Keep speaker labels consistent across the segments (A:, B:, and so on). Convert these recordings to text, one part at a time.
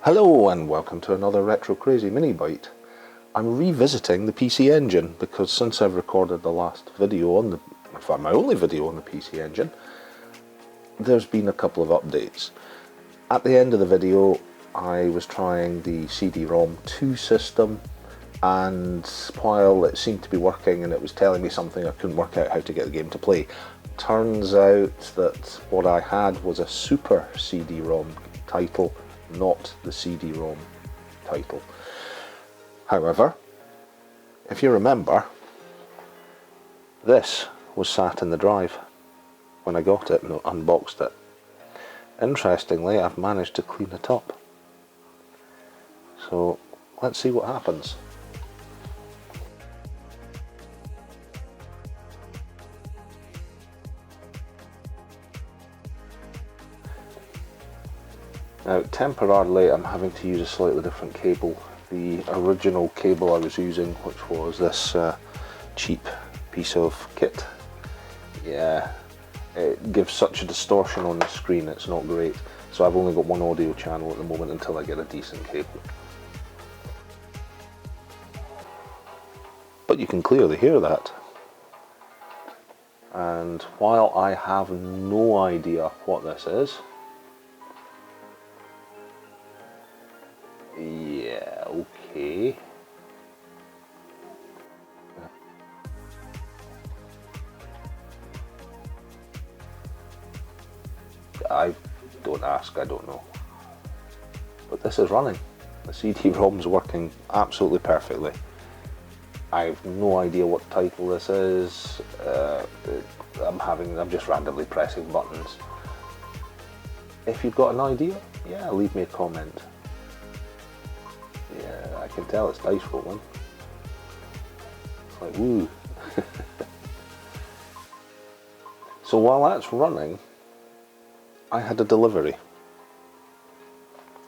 A: Hello and welcome to another Retro Crazy mini Byte. I'm revisiting the PC Engine because since I've recorded the last video on the, in fact my only video on the PC Engine, there's been a couple of updates. At the end of the video I was trying the CD-Rom 2 system, and while it seemed to be working and it was telling me something, I couldn't work out how to get the game to play. Turns out that what I had was a Super CD-Rom title, not the CD-Rom title. However, if you remember, this was sat in the drive when I got it and unboxed it. Interestingly, I've managed to clean it up. So let's see what happens. Now, temporarily I'm having to use a slightly different cable. The original cable I was using, which was this cheap piece of kit, yeah, it gives such a distortion on the screen, it's not great. So I've only got one audio channel at the moment until I get a decent cable. But you can clearly hear that. And while I have no idea what this is, yeah, okay. I don't ask, I don't know. But this is running. The CD-ROM's working absolutely perfectly. I have no idea what title this is. I'm just randomly pressing buttons. If you've got an idea, yeah, leave me a comment. Yeah, I can tell it's dice rolling. It's like, woo. So while that's running, I had a delivery.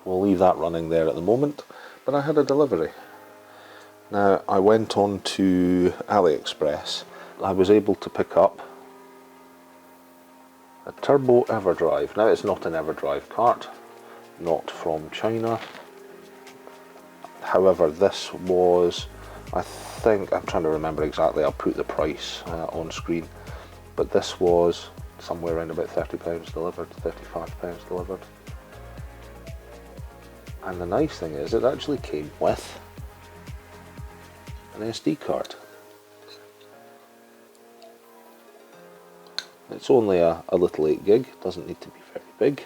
A: We'll leave that running there at the moment, but I had a delivery. Now, I went on to AliExpress. I was able to pick up a Turbo Everdrive. Now, it's not an Everdrive cart, not from China. However, this was, I think, I'm trying to remember exactly, I'll put the price on screen, but this was somewhere around about £30 delivered, £35 delivered. And the nice thing is, it actually came with an SD card. It's only a little 8 gig, doesn't need to be very big.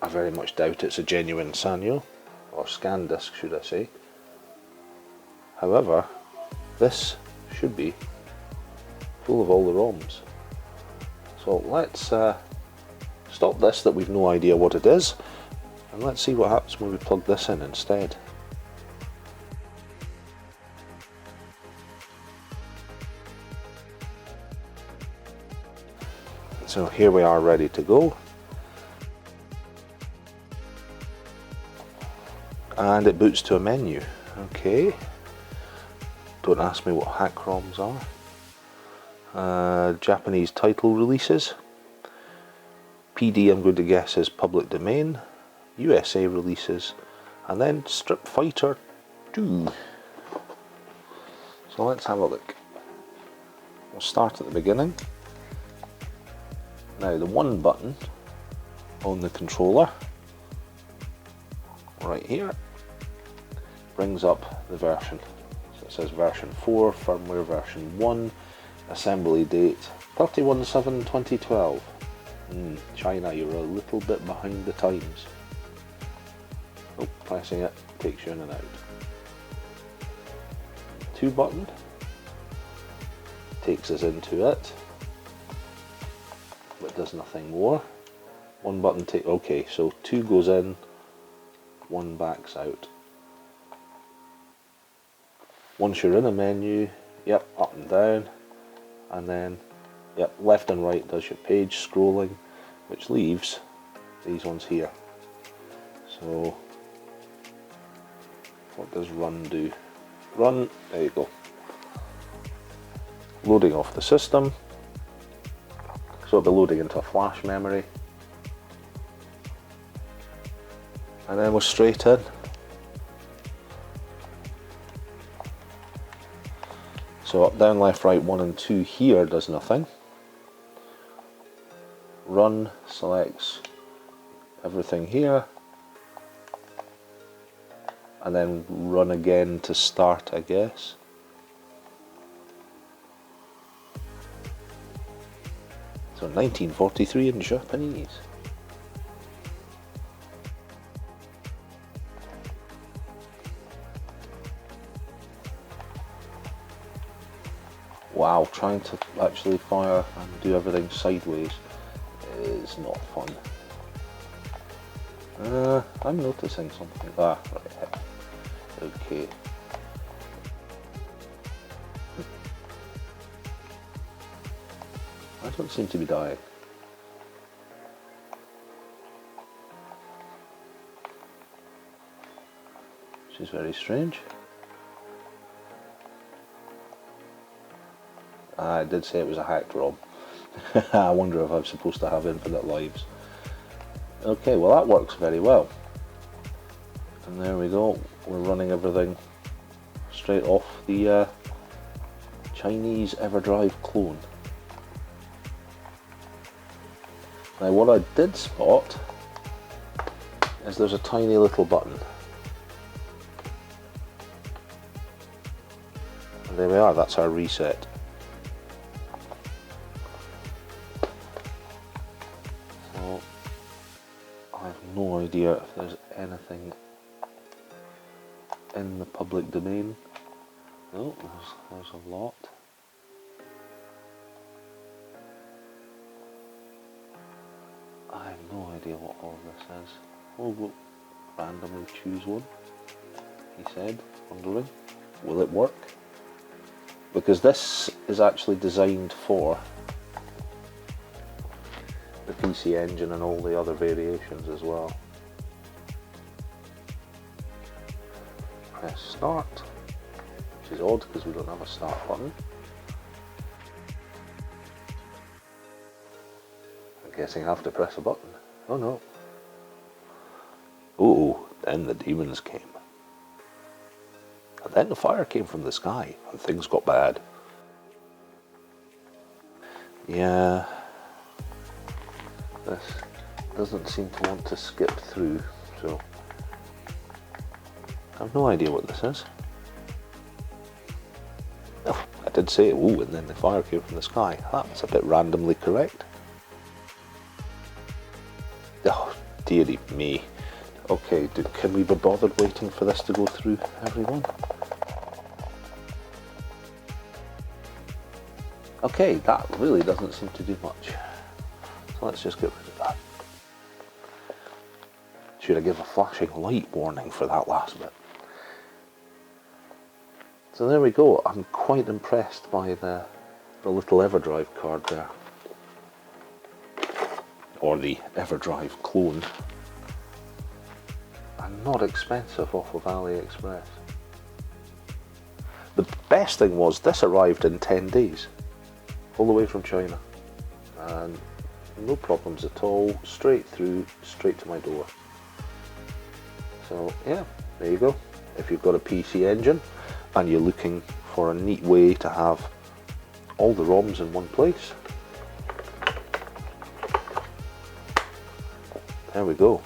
A: I very much doubt it's a genuine Sanyo, or scan disc should I say. However, this should be full of all the ROMs. So let's stop this that we've no idea what it is, and let's see what happens when we plug this in instead. So here we are ready to go. And it boots to a menu. Okay. Don't ask me what hack ROMs are. Japanese title releases. PD I'm going to guess is public domain. USA releases. And then Street Fighter 2. So let's have a look. We'll start at the beginning. Now the one button on the controller right here brings up the version. So it says version 4, firmware version 1, assembly date 31/7/2012. China, you're a little bit behind the times. Oh, pressing it takes you in and out. 2 button takes us into it, but does nothing more. 1 button okay, so 2 goes in, 1 backs out. Once you're in a menu, yep, up and down, and then yep, left and right does your page scrolling, which leaves these ones here. So what does run do? Run, there you go. Loading off the system. So it'll be loading into a flash memory. And then we're straight in. So up, down, left, right, 1 and 2 here does nothing. Run selects everything here. And then run again to start, I guess. So 1943 in Japanese. Wow, trying to actually fire and do everything sideways is not fun. I'm noticing something. Ah, right. Okay. I don't seem to be dying. Which is very strange. I did say it was a hacked ROM. I wonder if I'm supposed to have infinite lives. Okay, well that works very well. And there we go, we're running everything straight off the Chinese Everdrive clone. Now what I did spot is there's a tiny little button. And there we are, that's our reset. So I have no idea if there's anything in the public domain. No, there's a lot. I have no idea what all of this is. We'll randomly choose one, he said, wondering, will it work? Because this is actually designed for the PC Engine and all the other variations as well. Press start, which is odd because we don't have a start button. I'm guessing I have to press a button. Oh no. Oh, then the demons came. And then the fire came from the sky and things got bad. Yeah, this doesn't seem to want to skip through, so I have no idea what this is. Oh, I did say, ooh, and then the fire came from the sky. That's a bit randomly correct. Oh, dearie me. Okay, can we be bothered waiting for this to go through, everyone? Okay, that really doesn't seem to do much. So let's just get rid of that. Should I give a flashing light warning for that last bit? So there we go. I'm quite impressed by the little Everdrive card there. Or the Everdrive clone. And not expensive off of AliExpress. The best thing was this arrived in 10 days. All the way from China. And no problems at all. Straight through, straight to my door. So yeah, there you go. If you've got a PC Engine and you're looking for a neat way to have all the ROMs in one place, there we go.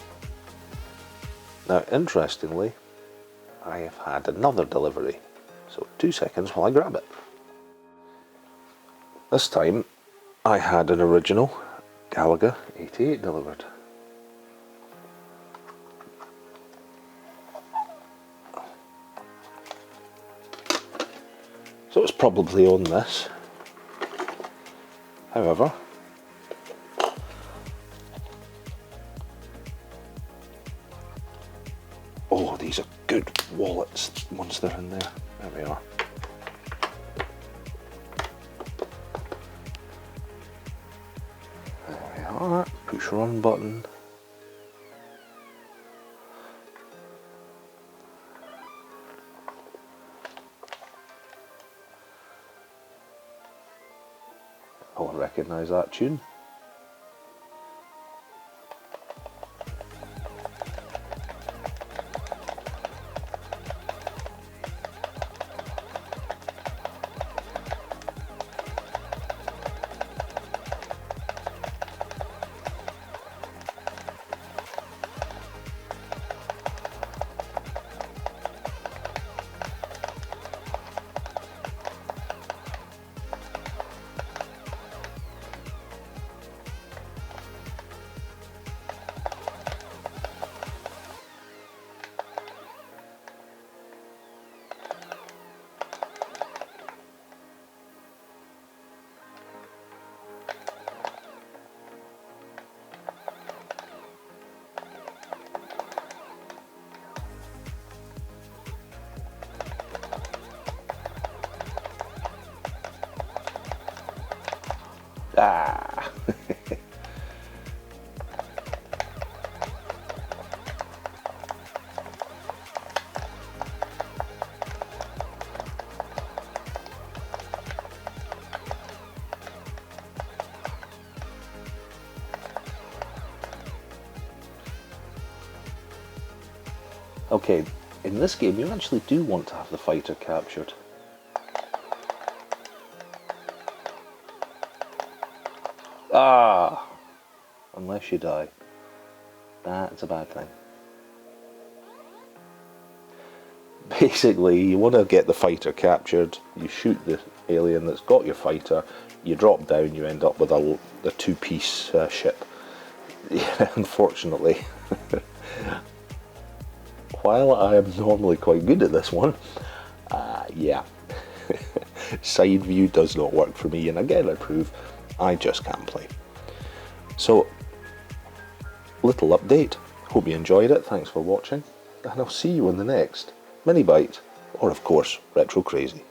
A: Now interestingly, I have had another delivery. So 2 seconds while I grab it. This time I had an original Galaga 88 delivered. So it's probably on this. However, oh, these are good wallets once they're in there. There we are. push run button. Oh, I recognise that tune. Ah! Okay, in this game you actually do want to have the fighter captured. Ah! Unless you die. That's a bad thing. Basically, you want to get the fighter captured, you shoot the alien that's got your fighter, you drop down, you end up with a two-piece ship. Yeah, unfortunately. While I am normally quite good at this one, yeah, side view does not work for me, and again I prove I just can't play. So, little update, hope you enjoyed it, thanks for watching, and I'll see you in the next mini Byte, or of course, Retro Crazy.